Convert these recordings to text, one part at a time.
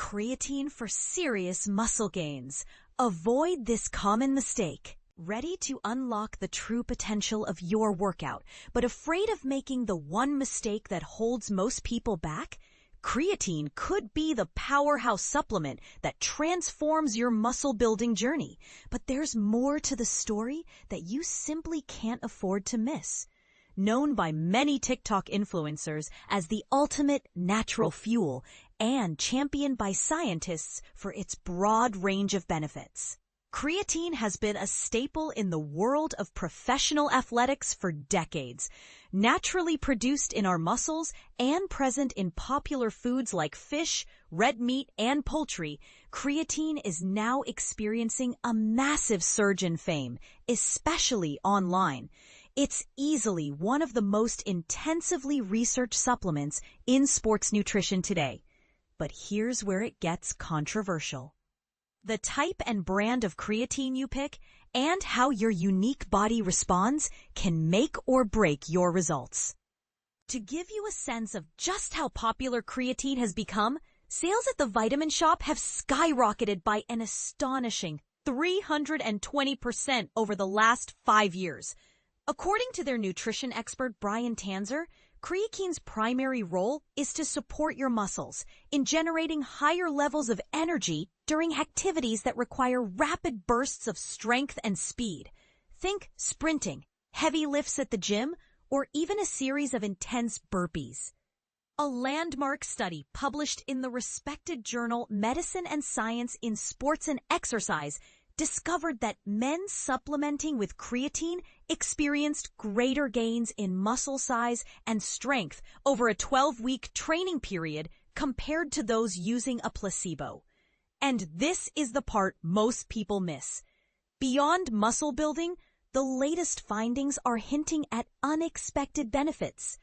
Creatine for serious muscle gains. Avoid this common mistake. Ready to unlock the true potential of your workout, but afraid of making the one mistake that holds most people back? Creatine could be the powerhouse supplement that transforms your muscle building journey. But there's more to the story that you simply can't afford to miss. Known by many TikTok influencers as the ultimate natural fuel and championed by scientists for its broad range of benefits, creatine has been a staple in the world of professional athletics for decades. Naturally produced in our muscles and present in popular foods like fish, red meat, and poultry, creatine is now experiencing a massive surge in fame, especially online. It's easily one of the most intensively researched supplements in sports nutrition today. But here's where it gets controversial. The type and brand of creatine you pick and how your unique body responds can make or break your results. To give you a sense of just how popular creatine has become, sales at the vitamin shop have skyrocketed by an astonishing 320% over the last 5 years. According to their nutrition expert Brian Tanzer, creatine's primary role is to support your muscles in generating higher levels of energy during activities that require rapid bursts of strength and speed. Think sprinting, heavy lifts at the gym, or even a series of intense burpees. A landmark study published in the respected journal Medicine and Science in Sports and Exercise discovered that men supplementing with creatine experienced greater gains in muscle size and strength over a 12-week training period compared to those using a placebo. And this is the part most people miss. Beyond muscle building, the latest findings are hinting at unexpected benefits.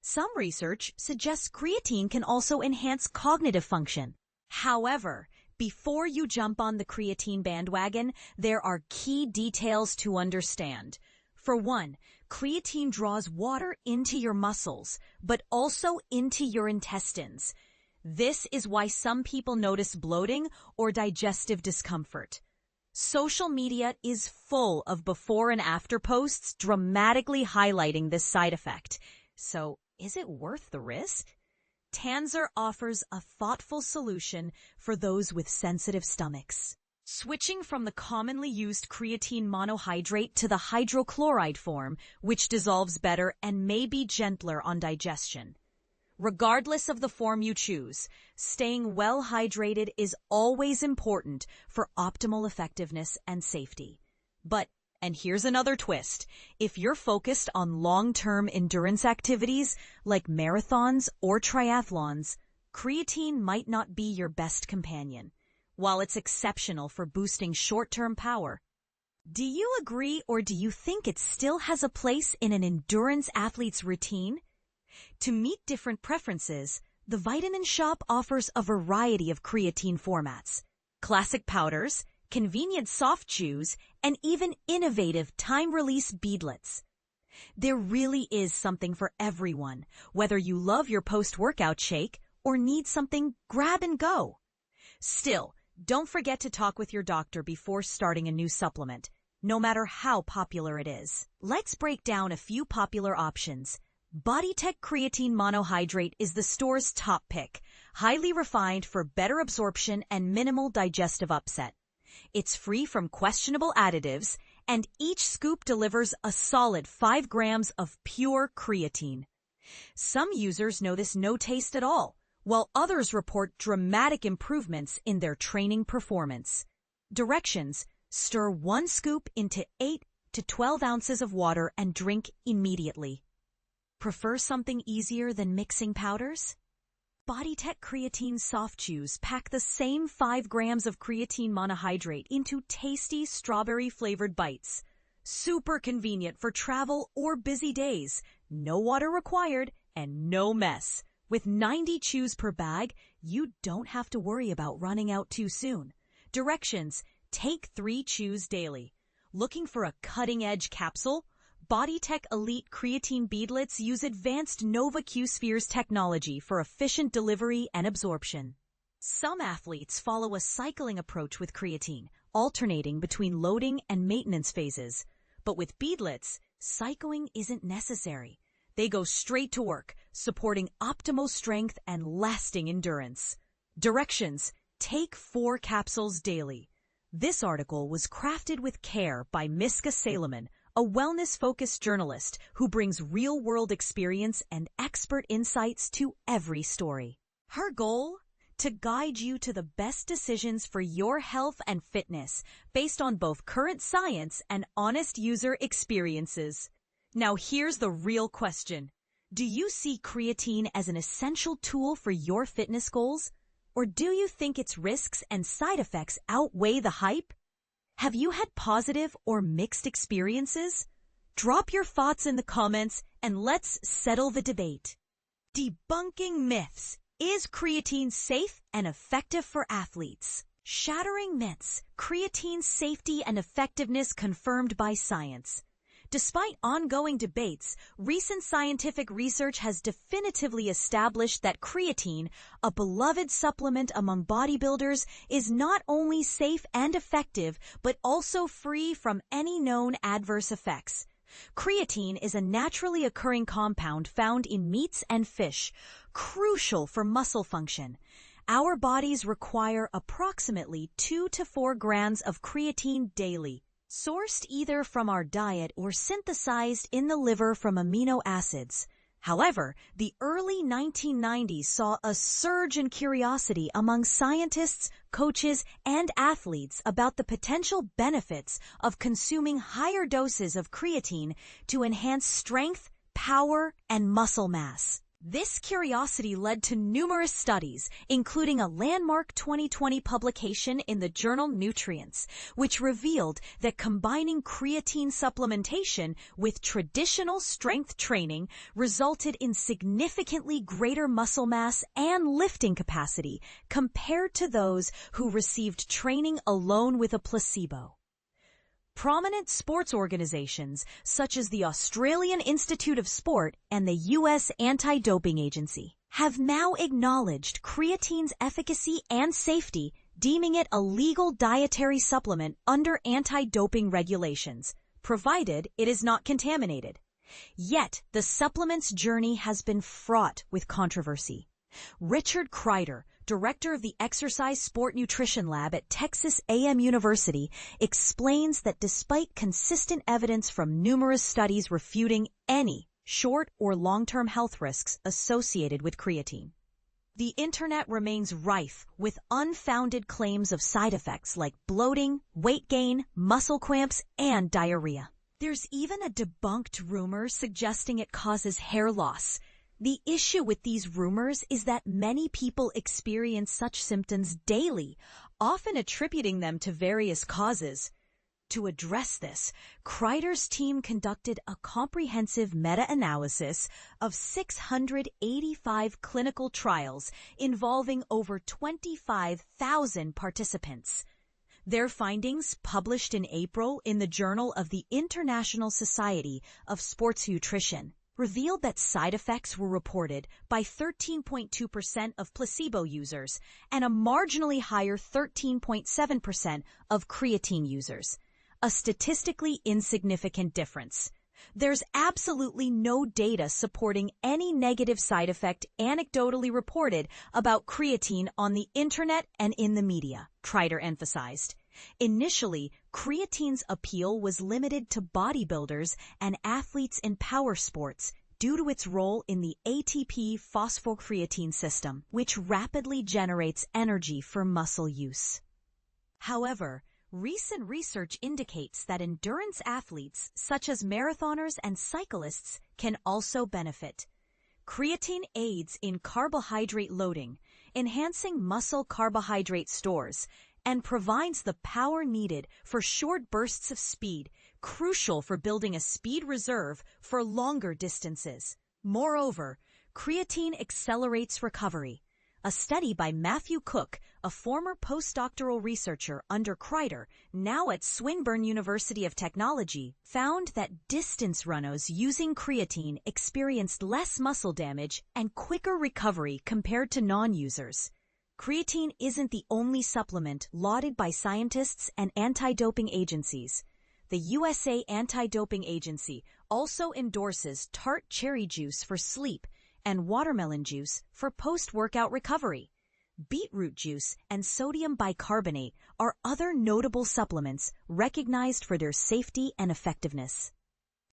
Some research suggests creatine can also enhance cognitive function. However, before you jump on the creatine bandwagon, there are key details to understand. For one, creatine draws water into your muscles, but also into your intestines. This is why some people notice bloating or digestive discomfort. Social media is full of before and after posts dramatically highlighting this side effect. So, is it worth the risk? Tanzer offers a thoughtful solution for those with sensitive stomachs. Switching from the commonly used creatine monohydrate to the hydrochloride form, which dissolves better and may be gentler on digestion. Regardless of the form you choose, staying well hydrated is always important for optimal effectiveness and safety. But, and here's another twist, if you're focused on long-term endurance activities like marathons or triathlons, creatine might not be your best companion. While it's exceptional for boosting short-term power, do you agree or do you think it still has a place in an endurance athlete's routine? To meet different preferences, the Vitamin Shop offers a variety of creatine formats, classic powders, convenient soft chews, and even innovative time-release beadlets. There really is something for everyone, whether you love your post-workout shake or need something grab and go. Still, don't forget to talk with your doctor before starting a new supplement, no matter how popular it is. Let's break down a few popular options. BodyTech Creatine Monohydrate is the store's top pick, highly refined for better absorption and minimal digestive upset. It's free from questionable additives, and each scoop delivers a solid 5 grams of pure creatine. Some users notice no taste at all, while others report dramatic improvements in their training performance. Directions: stir 1 scoop into 8 to 12 ounces of water and drink immediately. Prefer something easier than mixing powders? BodyTech Creatine Soft Chews pack the same 5 grams of creatine monohydrate into tasty strawberry-flavored bites. Super convenient for travel or busy days. No water required and no mess. With 90 chews per bag, you don't have to worry about running out too soon. Directions: take 3 chews daily. Looking for a cutting-edge capsule? BodyTech Elite Creatine Beadlets use advanced Nova Q Spheres technology for efficient delivery and absorption. Some athletes follow a cycling approach with creatine, alternating between loading and maintenance phases. But with beadlets, cycling isn't necessary. They go straight to work, supporting optimal strength and lasting endurance. Directions: take 4 capsules daily. This article was crafted with care by Miska Salomon, a wellness-focused journalist who brings real-world experience and expert insights to every story. Her goal? To guide you to the best decisions for your health and fitness based on both current science and honest user experiences. Now here's the real question. Do you see creatine as an essential tool for your fitness goals? Or do you think its risks and side effects outweigh the hype? Have you had positive or mixed experiences? Drop your thoughts in the comments and let's settle the debate. Debunking myths. Is creatine safe and effective for athletes? Shattering myths. Creatine's safety and effectiveness confirmed by science. Despite ongoing debates, recent scientific research has definitively established that creatine, a beloved supplement among bodybuilders, is not only safe and effective, but also free from any known adverse effects. Creatine is a naturally occurring compound found in meats and fish, crucial for muscle function. Our bodies require approximately 2 to 4 grams of creatine daily, sourced either from our diet or synthesized in the liver from amino acids. However, the early 1990s saw a surge in curiosity among scientists, coaches, and athletes about the potential benefits of consuming higher doses of creatine to enhance strength, power, and muscle mass. This curiosity led to numerous studies, including a landmark 2020 publication in the journal Nutrients, which revealed that combining creatine supplementation with traditional strength training resulted in significantly greater muscle mass and lifting capacity compared to those who received training alone with a placebo. Prominent sports organizations such as the Australian Institute of Sport and the U.S. Anti-Doping Agency have now acknowledged creatine's efficacy and safety, deeming it a legal dietary supplement under anti-doping regulations, provided it is not contaminated. Yet, the supplement's journey has been fraught with controversy. Richard Kreider, director of the Exercise Sport Nutrition Lab at Texas A&M University, explains that despite consistent evidence from numerous studies refuting any short or long-term health risks associated with creatine, the internet remains rife with unfounded claims of side effects like bloating, weight gain, muscle cramps, and diarrhea. There's even a debunked rumor suggesting it causes hair loss. The issue with these rumors is that many people experience such symptoms daily, often attributing them to various causes. To address this, Kreider's team conducted a comprehensive meta-analysis of 685 clinical trials involving over 25,000 participants. Their findings, published in April in the Journal of the International Society of Sports Nutrition, revealed that side effects were reported by 13.2% of placebo users and a marginally higher 13.7% of creatine users, a statistically insignificant difference. There's absolutely no data supporting any negative side effect anecdotally reported about creatine on the internet and in the media, Kreider emphasized. Initially, creatine's appeal was limited to bodybuilders and athletes in power sports due to its role in the ATP phosphocreatine system, which rapidly generates energy for muscle use. However, recent research indicates that endurance athletes, such as marathoners and cyclists, can also benefit. Creatine aids in carbohydrate loading, enhancing muscle carbohydrate stores, and provides the power needed for short bursts of speed, crucial for building a speed reserve for longer distances. Moreover, creatine accelerates recovery. A study by Matthew Cook, a former postdoctoral researcher under Kreider, now at Swinburne University of Technology, found that distance runners using creatine experienced less muscle damage and quicker recovery compared to non-users. Creatine isn't the only supplement lauded by scientists and anti-doping agencies. The USA Anti-Doping Agency also endorses tart cherry juice for sleep and watermelon juice for post-workout recovery. Beetroot juice and sodium bicarbonate are other notable supplements recognized for their safety and effectiveness.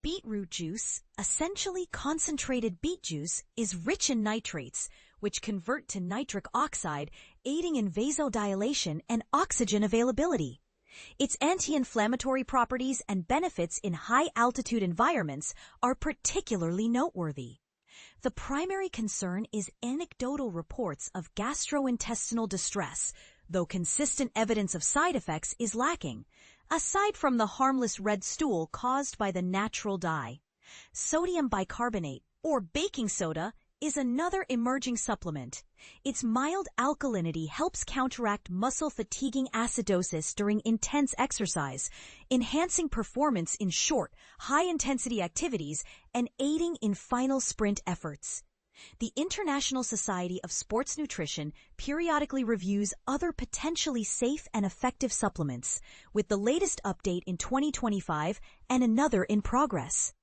Beetroot juice, essentially concentrated beet juice, is rich in nitrates, which convert to nitric oxide, aiding in vasodilation and oxygen availability. Its anti-inflammatory properties and benefits in high-altitude environments are particularly noteworthy. The primary concern is anecdotal reports of gastrointestinal distress, though consistent evidence of side effects is lacking, aside from the harmless red stool caused by the natural dye. Sodium bicarbonate, or baking soda, is another emerging supplement. Its mild alkalinity helps counteract muscle-fatiguing acidosis during intense exercise, enhancing performance in short, high-intensity activities and aiding in final sprint efforts. The International Society of Sports Nutrition periodically reviews other potentially safe and effective supplements, with the latest update in 2025 and another in progress.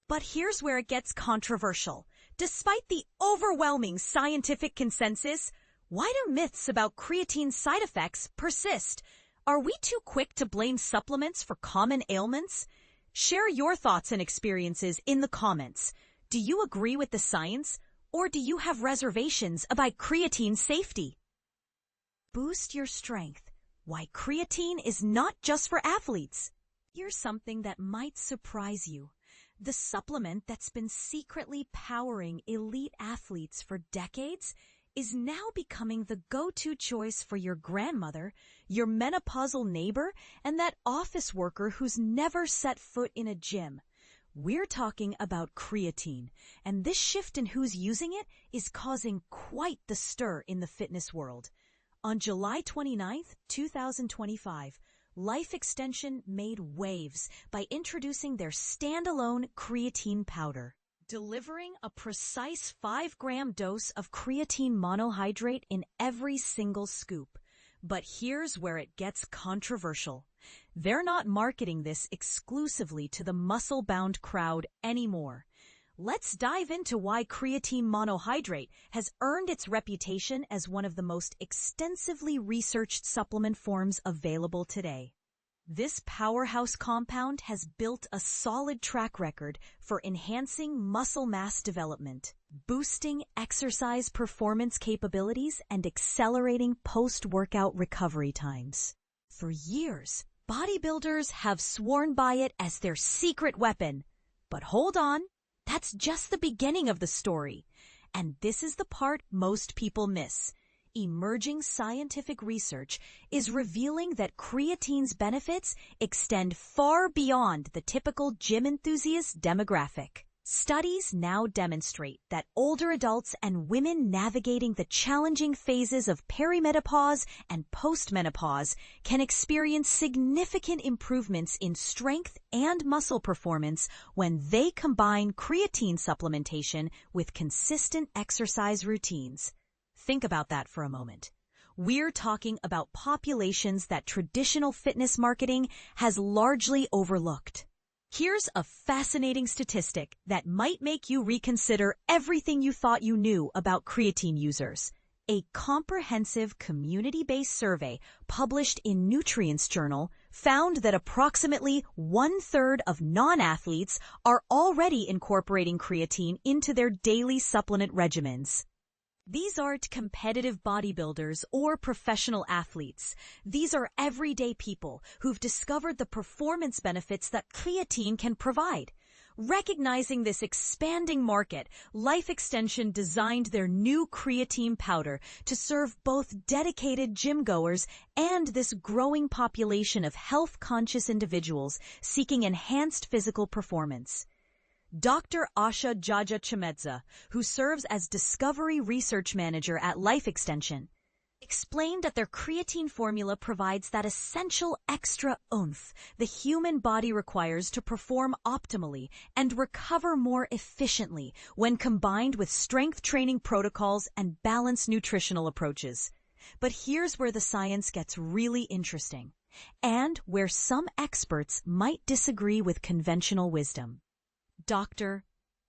But here's where it gets controversial. Despite the overwhelming scientific consensus, why do myths about creatine's side effects persist? Are we too quick to blame supplements for common ailments? Share your thoughts and experiences in the comments. Do you agree with the science, or do you have reservations about creatine's safety? Boost your strength. Why creatine is not just for athletes. Here's something that might surprise you. The supplement that's been secretly powering elite athletes for decades is now becoming the go-to choice for your grandmother, your menopausal neighbor, and that office worker who's never set foot in a gym. We're talking about creatine, and this shift in who's using it is causing quite the stir in the fitness world. On July 29th, 2025, Life Extension made waves by introducing their standalone creatine powder, delivering a precise 5-gram dose of creatine monohydrate in every single scoop. But here's where it gets controversial. They're not marketing this exclusively to the muscle-bound crowd anymore. Let's dive into why creatine monohydrate has earned its reputation as one of the most extensively researched supplement forms available today. This powerhouse compound has built a solid track record for enhancing muscle mass development, boosting exercise performance capabilities, and accelerating post-workout recovery times. For years, bodybuilders have sworn by it as their secret weapon. But hold on. That's just the beginning of the story. And this is the part most people miss. Emerging scientific research is revealing that creatine's benefits extend far beyond the typical gym enthusiast demographic. Studies now demonstrate that older adults and women navigating the challenging phases of perimenopause and postmenopause can experience significant improvements in strength and muscle performance when they combine creatine supplementation with consistent exercise routines. Think about that for a moment. We're talking about populations that traditional fitness marketing has largely overlooked. Here's a fascinating statistic that might make you reconsider everything you thought you knew about creatine users. A comprehensive community-based survey published in Nutrients Journal found that approximately 1/3 of non-athletes are already incorporating creatine into their daily supplement regimens. These aren't competitive bodybuilders or professional athletes. These are everyday people who've discovered the performance benefits that creatine can provide. Recognizing this expanding market, Life Extension designed their new creatine powder to serve both dedicated gym goers and this growing population of health-conscious individuals seeking enhanced physical performance. Dr. Asha Jaja Chemedza, who serves as Discovery Research Manager at Life Extension, explained that their creatine formula provides that essential extra oomph the human body requires to perform optimally and recover more efficiently when combined with strength training protocols and balanced nutritional approaches. But here's where the science gets really interesting, and where some experts might disagree with conventional wisdom. Dr.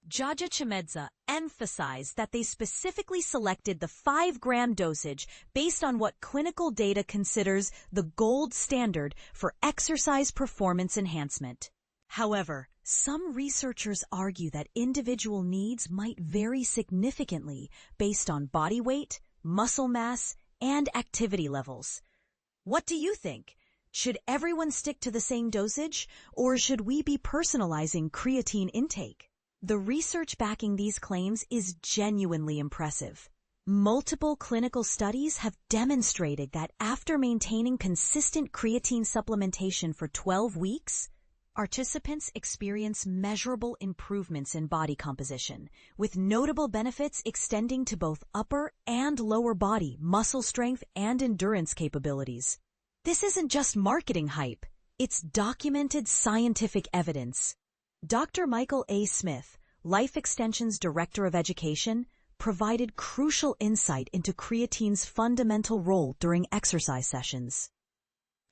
Jaja Chemedza emphasized that they specifically selected the 5-gram dosage based on what clinical data considers the gold standard for exercise performance enhancement. However, some researchers argue that individual needs might vary significantly based on body weight, muscle mass, and activity levels. What do you think? Should everyone stick to the same dosage, or should we be personalizing creatine intake? The research backing these claims is genuinely impressive. Multiple clinical studies have demonstrated that after maintaining consistent creatine supplementation for 12 weeks, participants experience measurable improvements in body composition, with notable benefits extending to both upper and lower body muscle strength and endurance capabilities. This isn't just marketing hype, it's documented scientific evidence. Dr. Michael A. Smith, Life Extension's Director of Education, provided crucial insight into creatine's fundamental role during exercise sessions.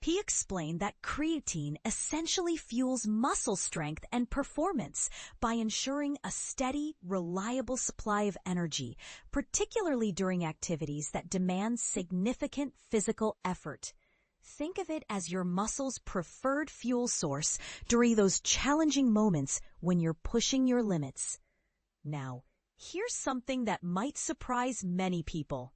He explained that creatine essentially fuels muscle strength and performance by ensuring a steady, reliable supply of energy, particularly during activities that demand significant physical effort. Think of it as your muscle's preferred fuel source during those challenging moments when you're pushing your limits. Now, here's something that might surprise many people.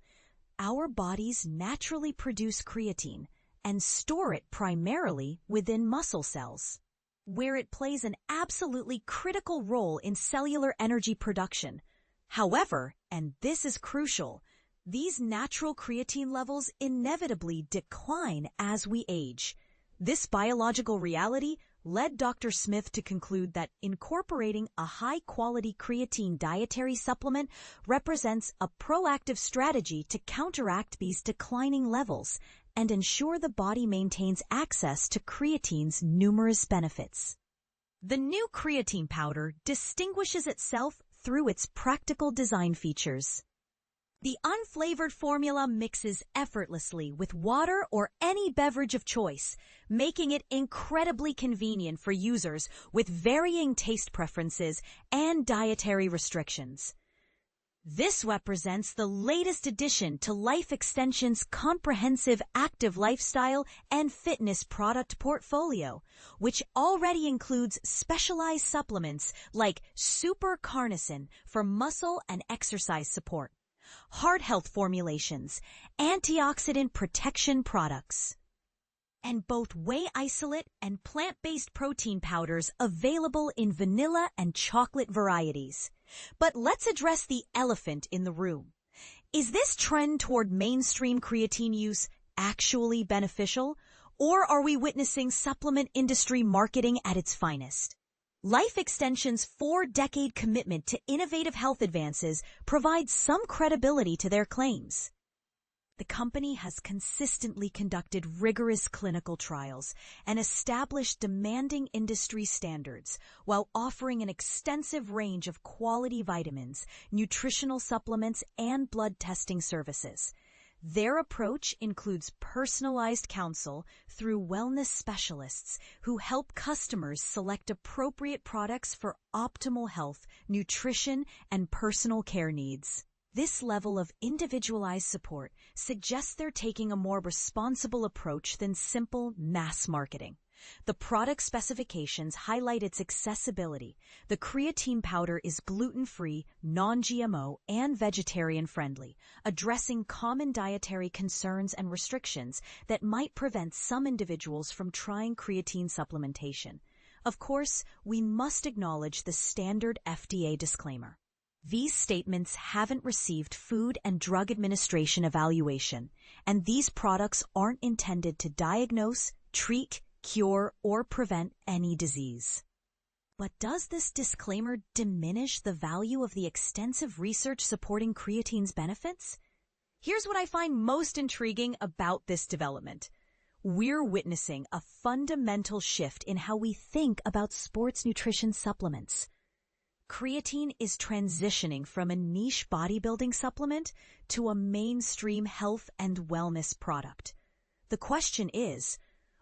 Our bodies naturally produce creatine and store it primarily within muscle cells, where it plays an absolutely critical role in cellular energy production. However, and this is crucial, these natural creatine levels inevitably decline as we age. This biological reality led Dr. Smith to conclude that incorporating a high-quality creatine dietary supplement represents a proactive strategy to counteract these declining levels and ensure the body maintains access to creatine's numerous benefits. The new creatine powder distinguishes itself through its practical design features. The unflavored formula mixes effortlessly with water or any beverage of choice, making it incredibly convenient for users with varying taste preferences and dietary restrictions. This represents the latest addition to Life Extension's comprehensive active lifestyle and fitness product portfolio, which already includes specialized supplements like Super Carnosine for muscle and exercise support, heart health formulations, antioxidant protection products, and both whey isolate and plant-based protein powders available in vanilla and chocolate varieties. But let's address the elephant in the room. Is this trend toward mainstream creatine use actually beneficial, or are we witnessing supplement industry marketing at its finest? Life Extension's 4-decade commitment to innovative health advances provides some credibility to their claims. The company has consistently conducted rigorous clinical trials and established demanding industry standards while offering an extensive range of quality vitamins, nutritional supplements, and blood testing services. Their approach includes personalized counsel through wellness specialists who help customers select appropriate products for optimal health, nutrition, and personal care needs. This level of individualized support suggests they're taking a more responsible approach than simple mass marketing. The product specifications highlight its accessibility. The creatine powder is gluten-free, non-GMO, and vegetarian-friendly, addressing common dietary concerns and restrictions that might prevent some individuals from trying creatine supplementation. Of course, we must acknowledge the standard FDA disclaimer. These statements haven't received Food and Drug Administration evaluation, and these products aren't intended to diagnose, treat, cure, or prevent any disease. But does this disclaimer diminish the value of the extensive research supporting creatine's benefits? Here's what I find most intriguing about this development. We're witnessing a fundamental shift in how we think about sports nutrition supplements. Creatine is transitioning from a niche bodybuilding supplement to a mainstream health and wellness product. The question is,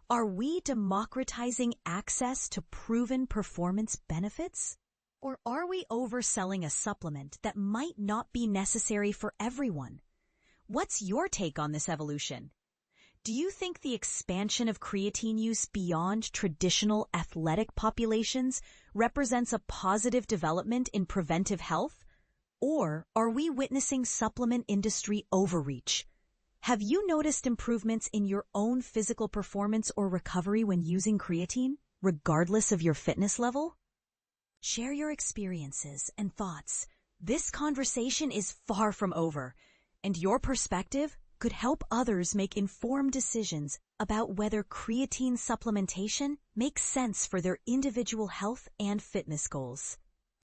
are we democratizing access to proven performance benefits? Or are we overselling a supplement that might not be necessary for everyone? What's your take on this evolution? Do you think the expansion of creatine use beyond traditional athletic populations represents a positive development in preventive health? Or are we witnessing supplement industry overreach? Have you noticed improvements in your own physical performance or recovery when using creatine, regardless of your fitness level? Share your experiences and thoughts. This conversation is far from over, and your perspective could help others make informed decisions about whether creatine supplementation makes sense for their individual health and fitness goals.